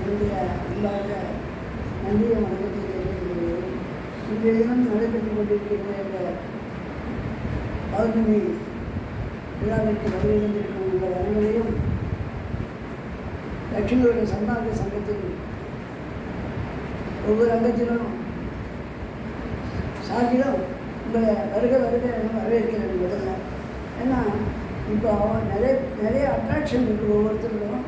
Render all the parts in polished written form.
என்னுடைய அன்பாக நன்றியை வணக்கத்தை தெரிவித்துள்ளேன். இன்றைய தினம் நடைபெற்றுக் கொண்டிருக்கின்ற இந்த பௌர்ணமி விழாவிற்கு வருகின்றிருக்கும் உங்கள் அனைவரையும் லட்சுமியுடைய சன்மார்க்க சங்கத்தில் ஒவ்வொரு அங்கத்திலும் சார்பிலும் உங்களை வருக என வரவேற்கிறேன் முதல்ல. ஏன்னா இப்போ நிறைய அட்ராக்ஷன் இருக்குது, ஒவ்வொருத்தருக்கும்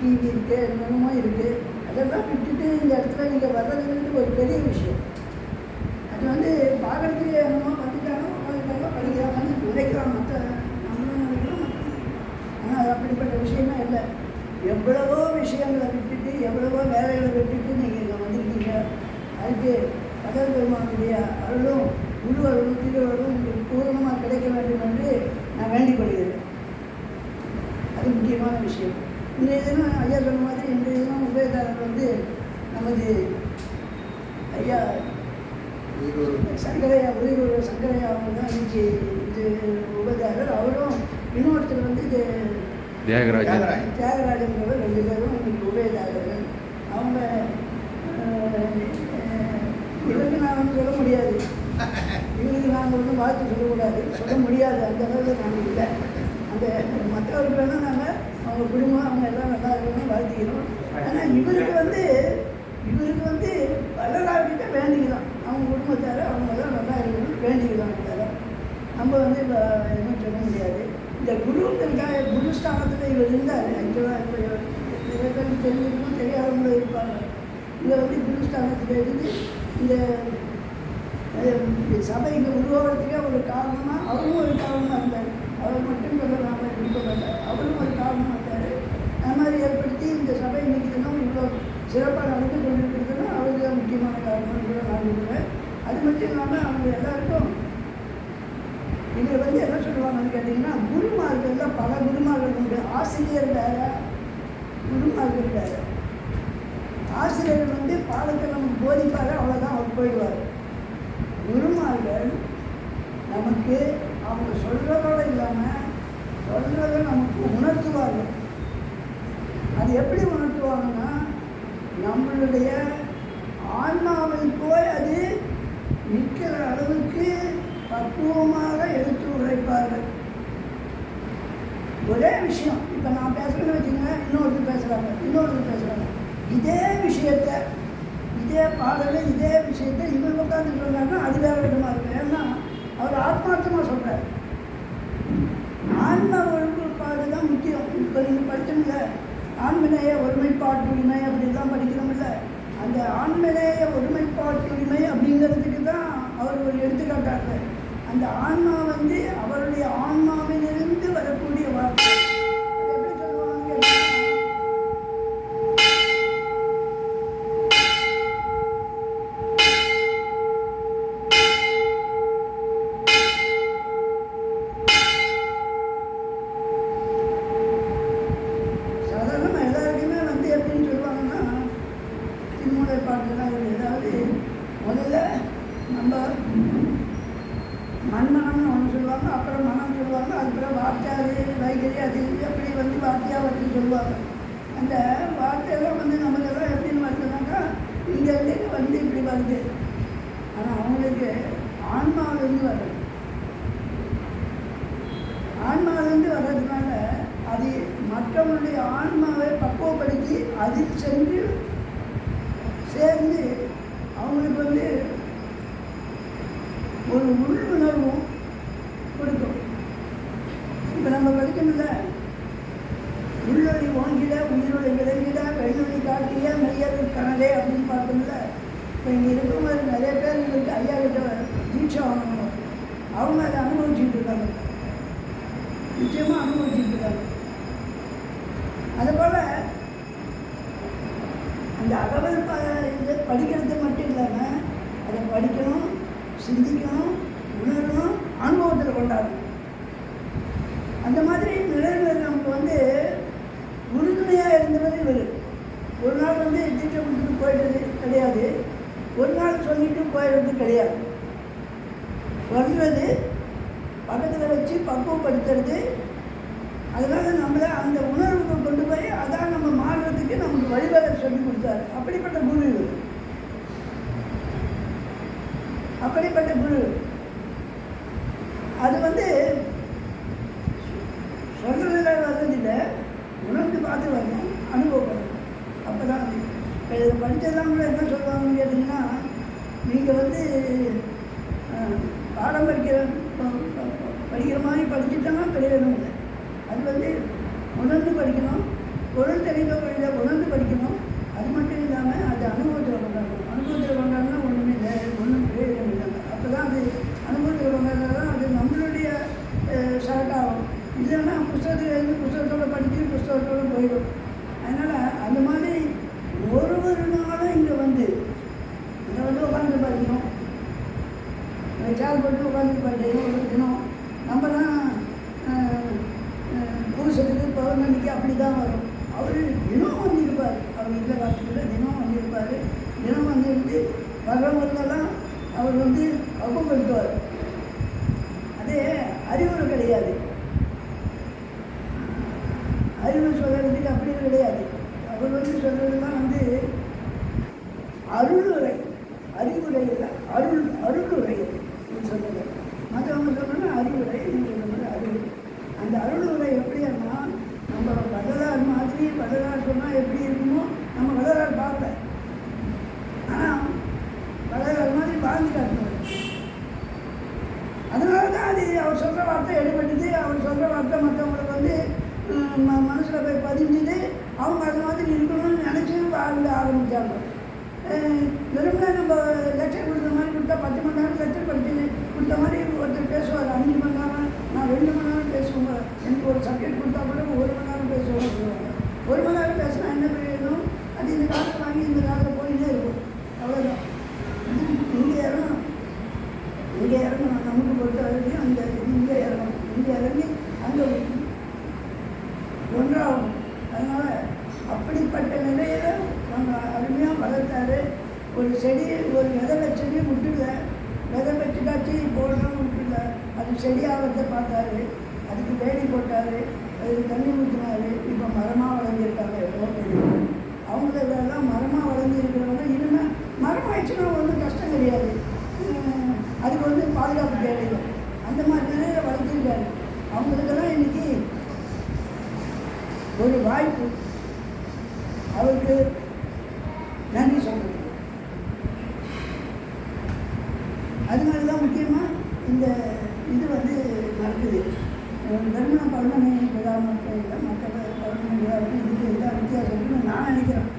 டிவி இருக்குது, என்னென்னமோ இருக்குது. அதெல்லாம் விட்டுட்டு இந்த இடத்துல நீங்கள் வர்றதுன்றது ஒரு பெரிய விஷயம். அது பார்க்குறதுக்கு என்னமோ வந்துட்டாலும் படிக்கிறாங்கன்னு நினைக்கிறோம், நம்மளும் நினைக்கிறோம். ஆனால் அது அப்படிப்பட்ட விஷயமே இல்லை. எவ்வளவோ விஷயங்களை விட்டுட்டு, எவ்வளவோ வேலைகளை விட்டுட்டு நீங்கள் இங்கே வந்திருக்கீங்க. அதுக்கு கடல் பெருமானுடைய அருளும் முழு அருளும் திருவருளும் உங்களுக்கு பூர்ணமாக கிடைக்க வேண்டும் என்று நான் வேண்டிக் கொள்கிறேன். அது முக்கியமான விஷயம். இன்றைய தினம் ஐயா சொன்ன மாதிரி இன்றைய தினம் உபயதாரர் நமது ஐயா சங்கரையா அவங்க தான் இன்னைக்கு இது உபயதாரர். அவரும் இன்னொருத்தர் இது தியாகராஜன்றவர், 2 பேரும் இன்னைக்கு உபயதாரர்கள். அவங்க இவருக்கு நான் சொல்ல முடியாது, இவங்களுக்கு நாங்கள் வாழ்த்து சொல்லக்கூடாது, சொல்ல முடியாது. அந்த அளவில் நாங்கள் இல்லை. அந்த மற்றவருக்கு வேணால் நாங்கள் அவங்க குடும்பம் அவங்க எல்லாம் நல்லா இருக்கணும்னு வாழ்த்திக்கிறோம். ஆனால் இவருக்கு வளராகிட்ட வேண்டிக்கலாம். அவங்க குடும்பத்தார் அவங்க எல்லாம் நல்லா இருக்கணும்னு வேண்டிக்கலாம். நம்ம எதுவும் சொல்ல முடியாது. இந்த குருங்கிறதுக்காக குருஸ்தானத்தில் இவர் இருந்தார். தெரிஞ்சிருக்கும், தெரியாதவங்களும் இருப்பாங்க. இங்கே குருஸ்தானத்தில் இருந்து இந்த சபை இங்கே உருவாகிறதுக்கே ஒரு காரணமாக அவரும் ஒரு காரணமாக இருந்தார். அவர் மட்டும் சொல்லலாம விருப்பப்பட்ட அவரும் ஒரு காரணமாக இருந்தார். அது மாதிரி ஏற்படுத்தி இந்த சபை இன்னைக்கு தினம் இவ்வளோ சிறப்பாக நடந்து கொண்டிருக்கிறதுனா அவருக்கு தான் முக்கியமான காரணம் கூட நான் சொல்லுவேன். அது மட்டும் இல்லாமல் அவங்க எல்லாருக்கும் இதில் என்ன சொல்லுவாங்கன்னு கேட்டிங்கன்னா, குருமார்கள் பல குருமார்கள் உண்டு. ஆசிரியர் வேறு, குருமார்கள் வேறு. ஆசிரியர் பாடத்தை நமக்கு போதிப்பார், அவ்வளோதான் அவர் போயிடுவார். குருமார்கள் நமக்கு அவங்க சொல்கிறதோடு இல்லாமல் சொல்கிறத நமக்கு உணர்த்துவார்கள். அது எப்படி உணர்த்துவாங்கன்னா, நம்மளுடைய ஆன்மாவை போய் அது நிற்கிற அளவுக்கு பக்குவமாக எடுத்து உரைப்பார்கள். ஒரே விஷயம் இப்போ நான் பேசுகிறேன்னு வச்சுக்கோங்க, இன்னொருத்தர் பேசுகிறாங்க. இதே விஷயத்தை, இதே பாடலை, இதே விஷயத்தை இவர் உட்காந்து சொல்கிறாங்கன்னா அது வேற விதமாக இருக்கும். ஏன்னா அவர் ஆத்மார்த்தமாக சொல்கிறார். ஆன்ம ஒருமைப்பாடு தான் முக்கியம். இப்போ நீங்கள் படிச்சோம்ல, ஆண்மநேய ஒருமைப்பாட்டுரிமை அப்படிலாம் படிக்கிறோம்ல, அந்த ஆண்மநேய ஒருமைப்பாட்டுரிமை அப்படிங்கிறதுக்கு தான் அவர் ஒரு எடுத்துக்காட்டாங்க. அந்த ஆன்மா அவருடைய ஆன்மாவிலிருந்து வரக்கூடிய வார்த்தை. முதல்ல நம்ம மண்மனம்னு ஒன்று சொல்லுவாங்க, அப்புறம் மனம் சொல்லுவாங்க, அதுக்கப்புறம் வார்த்தையாரு வைகரி அது அப்படி வார்த்தையாக சொல்லுவாங்க. அந்த வார்த்தையெல்லாம் நமக்கெல்லாம் எப்படின்னு வருதுனாக்கா இங்கேருந்து இப்படி வருது. ஆனால் அவங்களுக்கு ஆன்மாவிலேருந்து வருது. ஆன்மாவிலேருந்து வர்றதுனால அது மற்றவங்களுடைய ஆன்மாவை பக்குவப்படுத்தி அதில் சென்று சேர்ந்து அவங்களுக்கு ஒரு உள்ளுணர்வும் கொடுக்கும். இப்போ நம்ம படிக்கணும்ல, உள்ளொளி ஓங்கிட உயிரொளி விளங்கிட வெள்ளொளி காட்டிய மெய்யர் கனலே அப்படின்னு பார்த்தோம்ல. இப்போ இங்கே இருக்கிறவங்க நிறைய பேர் இருக்கு ஐயா கிட்ட தீட்சை வாங்கணும். அவங்க அதை அனுபவிச்சுட்டு இருக்காங்க, நிச்சயமாக அனுபவிச்சுட்டு இருக்காங்க. அதுபோல் அந்த அகவல் இதை படிக்கிறது மட்டும் இல்லாமல் அதை படிக்கணும், சிந்திக்கணும், உணரணும், அனுபவத்தில் கொண்டாடணும். அந்த மாதிரி நிலையில் நமக்கு உறுதுணையாக இருந்தது இவர். ஒரு நாள் தீட்சை கொடுத்துட்டு போயிடுறது கிடையாது, ஒரு நாள் சொல்லிட்டு போயிடுறது கிடையாது. வர்றது பக்கத்தில் வச்சு பக்குவப்படுத்துறது. அதனால் நம்மளை அந்த உணர்வுக்கு கொண்டு போய் அதான் நம்ம மாறுறதுக்கு நமக்கு வழிவகை இதை படித்ததெல்லாம் கூட என்ன சொல்லுவாங்கன்னு கேட்டிங்கன்னா, நீங்கள் வந்து பாடம் படிக்கிற மாதிரி படிச்சுட்டோம்னா பிரயோஜனம் இல்லை. அது வந்து உணர்ந்து படிக்கணும், பொருள் தெரிந்த வழியில் உணர்ந்து படிக்கணும். அது மட்டும் இல்லாமல் அது அனுபவத்தில் கொண்டாடணும். அனுபவத்தில் கொண்டாடினா ஒன்றுமே இல்லை, ஒன்றும் பிரயோஜனம் இல்லைங்க. அப்போ தான் அது அனுபவத்தில் கொண்டாடினா தான் அது நம்மளுடைய சரக்காகும். இல்லைன்னா புஸ்தகத்தில் இருந்து புஸ்தகத்தோடு படித்து புஸ்தகத்தோடு போயிடும். அதனால் அந்த மாதிரி ஒரு நாளும் இங்கே வந்து உட்காந்து படிக்கணும், சேர் போட்டு உட்காந்து படிக்கணும். ஒரு தினம் நம்ம தான் பூசத்துக்கு பௌர்ணமிக்கு அப்படி தான் வரும். அவர் தினம் வந்திருப்பார், அவர் இல்லை காலத்தில் தினம் வந்திருப்பார். தினம் வந்துட்டு வர்றவங்களெல்லாம் அவர் வந்து ஒப்பப்படுத்துவார். அதே அறிவுரை கிடையாது, அறிவு சொல்கிறதுக்கு அப்படி கிடையாது. அவர் வந்து சொல்கிறதுலாம் வந்து அருளுரை, அறிவுரை இல்லை, அருளுரை சொல்லுறது. மற்றவங்க சொல்லணும்னா அறிவுரை, சொல்லுறது அறிவு. அந்த அருளுரை எப்படின்னா, நம்ம வள்ளலார் மாதிரி வள்ளலார் சொன்னால் எப்படி இருக்குமோ நம்ம வள்ளலார் பார்க்கல, ஆனால் வள்ளலார் மாதிரி வாழ்ந்து காட்டணும். அதனால தான் அது அவர் சொல்கிற வார்த்தை எடுபட்டுது. அவர் சொல்கிற வார்த்தை மற்றவங்களுக்கு வந்து மனசில் போய் பதிஞ்சுது. அவங்க அது மாதிரி இருக்கணும்னு நினச்சி வாழ்ந்து ஆரம்பித்தாங்க. வெறும்னா நம்ம லெக்சர் கொடுத்த மாதிரி கொடுத்தா 10 மணி நேரம் லெக்சர் படித்து கொடுத்த மாதிரி ஒருத்தர் பேசுவார். 5 மணி நேரம், நான் 2 மணி நேரம் பேசுவாங்க. எனக்கு ஒரு சப்ஜெக்ட் கொடுத்தா கூட 1 மணி நேரம் பேசுவாங்க சொல்லுவாங்க. 1 மணி நேரம் பேசினா என்ன பிரயோஜனம்? அது இந்த காலத்தில் வாங்கி இந்த காலத்தில் போயிட்டே இருக்கும். அவ்வளோதான். இங்கே இறங்கணும், இங்கே இறங்கணும். நமக்கு பொறுத்த வரைக்கும் அந்த இங்கே இறங்கணும், இங்கே இறங்கி அங்கே ஒன்றாகும். அதனால் அப்படிப்பட்ட நிலையில் நம்ம அருமையாக வளர்த்தாரு. ஒரு செடி, ஒரு விதை வச்சடி விட்டுல, விதை வச்சுட்டாச்சு போடணும்னு விட்டுல, அது செடியாகிறத பார்த்தாரு. அதுக்கு வேலி போட்டார், அதுக்கு தண்ணி ஊற்றினார். இப்போ மரமாக வளர்ந்துருக்காங்க. எவ்வளோ தெரியும் அவங்களெல்லாம் மரமாக வளர்ந்துருக்கிறவங்க. இனிமேல் மரம் ஆயிடுச்சுன்னா ஒன்றும் கஷ்டம் கிடையாது, அதுக்கு வந்து பாதுகாப்பு தேவையில்லை. அந்த மாதிரி நிலையில் வளர்த்துருக்காரு. அவங்களுக்கெல்லாம் இன்றைக்கி ஒரு வாய்ப்பு, அவருக்கு நன்றி சொல்லணும். அதனால தான் முக்கியமாக இந்த இது வந்து நடக்குது. தர்ம பௌர்ணமி விழா மட்டும் இல்லை, மற்ற பௌர்ணமி விழாவுக்கு இதுக்கு எதாவது வித்தியாசம்னு நான் நினைக்கிறேன்.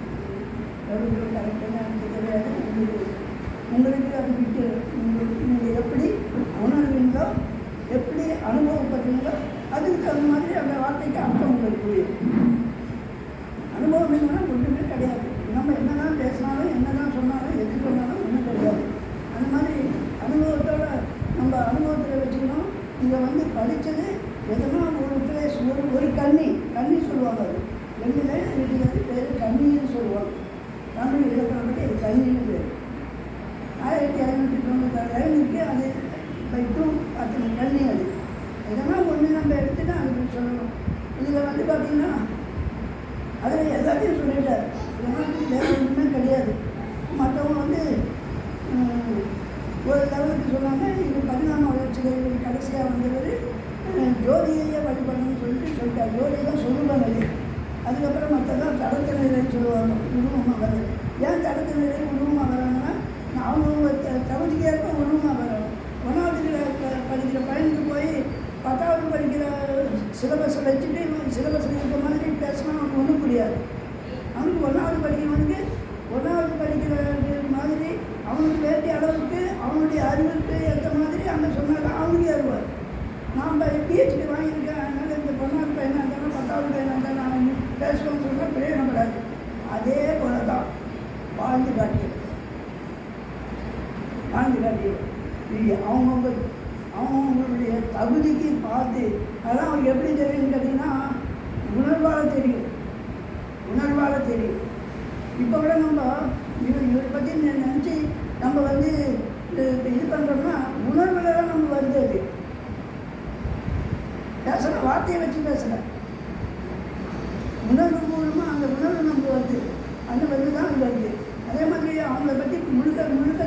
எவ்வளோ கரெக்டாக எனக்கு தெரியாது. உங்களுக்கு அது விட்டு நீங்கள் எப்படி உணர்வீங்களோ, எப்படி அனுபவப்படுறீங்களோ அதுக்கு தகுந்த மாதிரி அந்த வார்த்தைக்கு அர்த்தம் உங்களுக்கு புரியும். அனுபவம் இல்லைன்னா ஒன்றுமே கிடையாது. நம்ம என்ன தான் பேசினாலும் என்ன தான் சொன்னாலும் எது சொன்னாலும் ஒன்றும் கிடையாது. அந்த மாதிரி அனுபவத்தோட நம்ம அனுபவத்தில் வச்சுக்கணும். இங்கே வந்து படித்தது எதுனா ஒரு பிளேஸ், ஒரு கன்னி சொல்லுவாங்க. அது 2 லைன் இருக்கிறது பேர் கன்னின்னு சொல்லுவாங்க. தமிழ் இலக்கணப்படி அது கன்னின்னு பேர். 1596 லைனுக்கு அது பை 2 அத்தனை கன்னி. அது இதெல்லாம் ஒன்று நம்ம எடுத்துட்டு அதுக்கு சொல்லணும். இதில் வந்து பார்த்திங்கன்னா அதில் எல்லாத்தையும் சொல்லிட்டார். இதெல்லாம் வேறு ஒன்றுமே கிடையாது. மற்றவங்க வந்து ஒரு லெவலுக்கு சொன்னாங்க. இது 14ஆம் வளர்ச்சிகள் கடைசியாக வந்தவர் ஜோதியையே வழிபடணும்னு சொல்லிட்டார். ஜோதி தான் சொல்லுவாங்க. அதுக்கப்புறம் மற்றதான் தடத்த நிலைன்னு சொல்லுவாங்க, உருவமாக வர்றது. ஏன் தடத்த நிலை உருவமாக வராங்கன்னா, அவங்க தகுதிக்கு ஏற்ப உருவமாக வரும். 1ஆவது படிக்கிற பையனுக்கு போய் 10ஆவது படிக்கிற சிலபஸை வச்சுட்டு சிலபஸில் இருக்க மாதிரி பேசினா அவனுக்கு ஒன்றும் புரியாது. அவனுக்கு 1ஆவது படிக்கிறவனுக்கு 1ஆவது படிக்கிற மாதிரி அவனுக்கு வேண்டிய அளவுக்கு அவனுடைய அறிவுக்கு ஏற்ற மாதிரி அங்கே சொன்னாலும் அவனுக்கே அறிவார். நாம் பிஹெச்டி வாங்கியிருக்கேன், அதனால் இந்த 1ஆவது பையனாக இருந்தாலும் 10ஆவது பையனாக இருந்தாலும் அவன் பேசுவோம்னு சொன்னால் பிரயோஜனப்படாது. அதே போல தான் வாழ்ந்து காட்டியது. அவங்கவுங்களுடைய தகுதிக்கு பார்த்து அதெல்லாம் அவங்க எப்படி தெரியும்னு கேட்டிங்கன்னா உணர்வால் தெரியும். இப்போ கூட நம்ம இவரை பற்றி நினச்சி நம்ம வந்து இது பண்ணுறோம்னா உணர்வில் தான் நம்ம வருது. அது பேசுகிற வார்த்தையை வச்சு பேசலை, உணர்வு மூலமாக அந்த உணர்வு நமக்கு வருது. அந்த வந்து தான் அது வருது. அதே மாதிரி அவங்கள பற்றி முழுக்க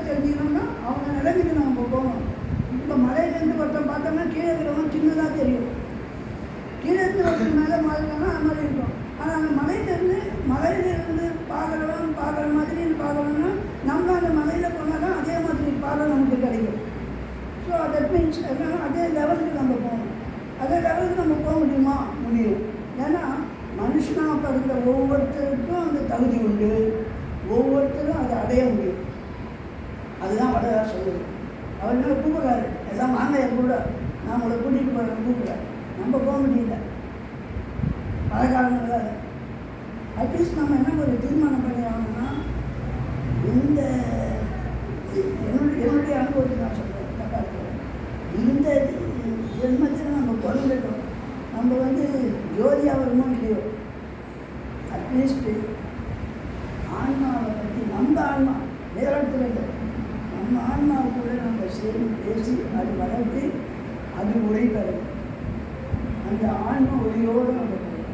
தெரிஞ்சுக்கணும்னா அவங்க நிலைமைக்கு நம்ம போகணும். இப்போ மலையிலேருந்து ஒருத்தன் பார்த்தோம்னா கீழே இருக்கிறவங்க சின்னதாக தெரியும், கீழே இருந்து ஒருத்தர் மேலே மாறினா அது மாதிரி இருக்கும். ஆனால் அந்த மலையிலேருந்து பார்க்குற மாதிரி மீன்ஸ் என்னன்னா அதே லெவலுக்கு நம்ம போகணும். அதே லெவலுக்கு நம்ம போக முடியுமா? முடியும். ஏன்னா மனுஷனாக பிறந்த ஒவ்வொருத்தருக்கும் அந்த தகுதி உண்டு, ஒவ்வொருத்தரும் அதை அடைய முடியும். அதுதான் வடகார் சொல்லுது. அவர் என்ன கூப்பிட்றாரு, எல்லாம் வாங்க என் கூட, நான் உங்களை கூட்டிகிட்டு போகிறேன் கூப்பிட்றேன். நம்ம போக முடியல பல காரணங்களால். அட்லீஸ்ட் நம்ம என்ன ஒரு தீர்மானம் பண்ணி ஆகணும்னா, இந்த என்னுடைய அனுபவத்தை நான் சொல்கிறேன், தப்பாக இருக்கிறேன். இந்த ஜென்மத்தில் நம்ம பிறந்துட்டோம், நம்ம ஜோதியாக வருமோ இல்லையோ, அட்லீஸ்ட்டு ஆன்மாவை பற்றி நம்ம ஆன்மா நேரத்தில் இல்லை, நம்ம ஆன்மாவை கூட நம்ம சேர்ந்து பேசி அது வளர்த்து அது ஒளி பெறும். அந்த ஆன்ம ஒளியோடு நம்ம போகணும்.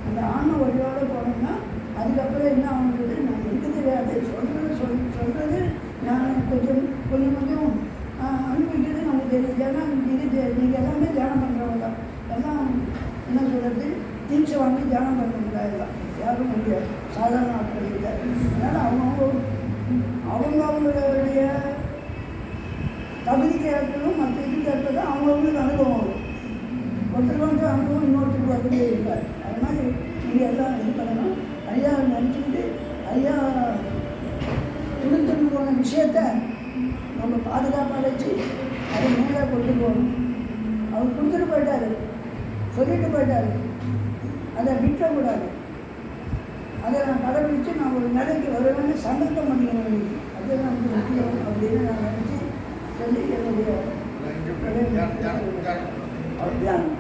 அந்த ஆன்ம ஒளியோடு போனோம்னா அதுக்கப்புறம் என்ன ஆகுறது நான் எனக்கு தெரியாது. சொல்கிறது நான் கொஞ்சம் அனுபவிக்கிறது நமக்கு தெரியுது. ஏன்னா நீங்கள் எல்லாமே தியானம் பண்ணுறவங்க தான். எல்லாம் என்ன சொல்கிறது, தீட்சை வாங்கி தியானம் பண்ணுறவங்க எல்லாம் யாரும் முடியாது, சாதாரண ஆட்கள் இல்லை. அதனால் அவங்களுடைய தகுதிக்கு ஏற்படும் மற்ற இதுக்கு ஏற்படும் அவங்களுக்கு அனுபவம் வரும். ஒருத்தருக்கு அனுபவம் இன்னொருத்தருக்கு வரவே இல்லை. அது மாதிரி நீங்கள் எல்லாம் இது பண்ணணும். ஐயா நினச்சிக்கிட்டு ஐயா துணித்துட்டு போன விஷயத்தை நம்ம பாதுகாப்பாக வச்சு அதை மேலே கொண்டு போகணும். அவர் கொடுத்துட்டு போயிட்டாரு, சொல்லிட்டு போயிட்டாரு, அதை விட்டக்கூடாது. அதை நான் கடைபிடித்து நான் ஒரு நிலைக்கு வருவேன்னு சங்கல்பம் பண்ணிக்கணும். அது நமக்கு முக்கியம் அப்படின்னு நான் நினச்சி சொல்லி என்னுடைய தியானம்